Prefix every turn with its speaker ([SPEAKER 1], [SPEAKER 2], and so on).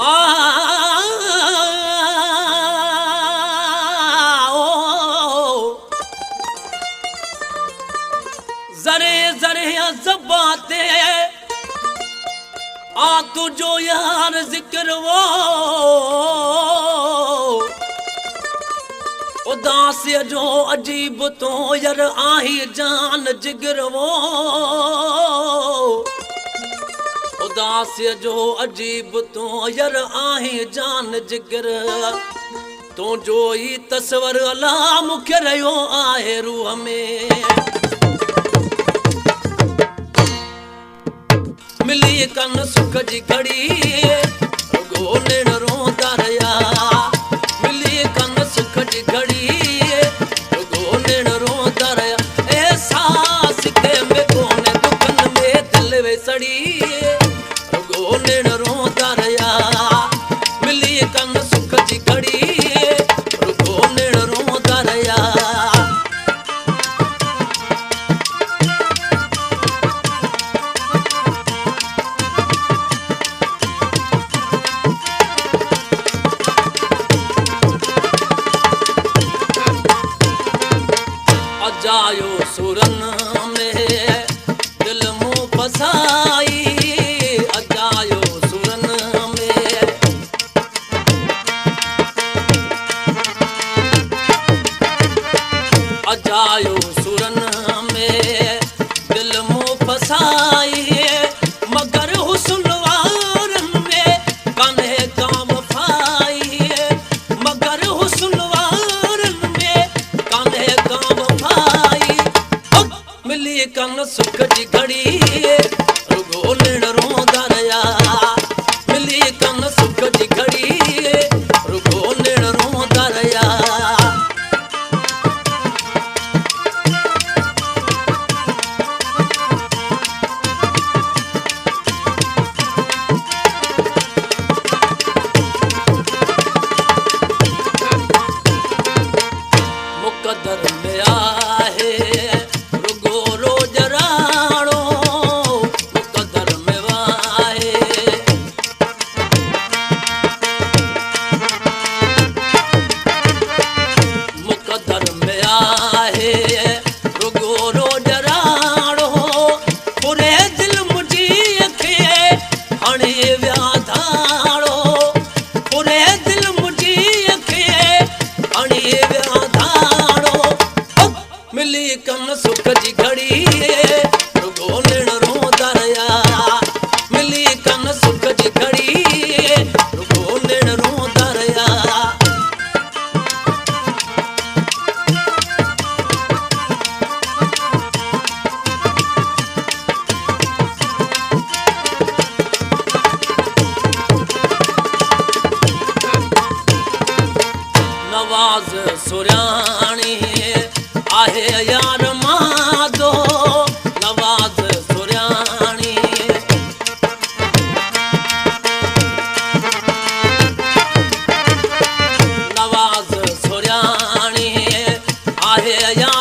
[SPEAKER 1] आ जरे जरे जबाते आ तुझो यार जिक्र वो उदास जो अजीब तो यार आही जान जिगर वो उदास जो अजीब तो यार आही जान जिगर तो जो ही तस्वर अला मुख्य रहो आहे रूह में मिली कन सुख जी घड़ी गोने रोंदा रया मिली कन सुख जी घड़ी गोने रोंदा रया एहसास के में कोने दुखन में दिल वे सड़ी गोने रोंदा रया मिली कन सुख जी घड़ी गोने रोंदा रया जायो सुरन में दिल मुँह फसाई अजायो सुरन में अजायो सुरन में दिल मुँह फसाई मगर हुस्न वारन में कान्हे काम फाई मगर हुस्न वारन में कान्हे काम मिली कन सुख जी घड़ी गोने रोंदा रया मिली कन सुख जी घड़ी गोने रोंदा रया मुकद्दर में आहे मिली कन सुख जी घड़ी गोने रोंदा रया मिली कन सुख जी घड़ी गोने रोंदा रया नवाज सुरानी आहे यार मादो नवाज सुरानी नवाज सुरानी आहे यार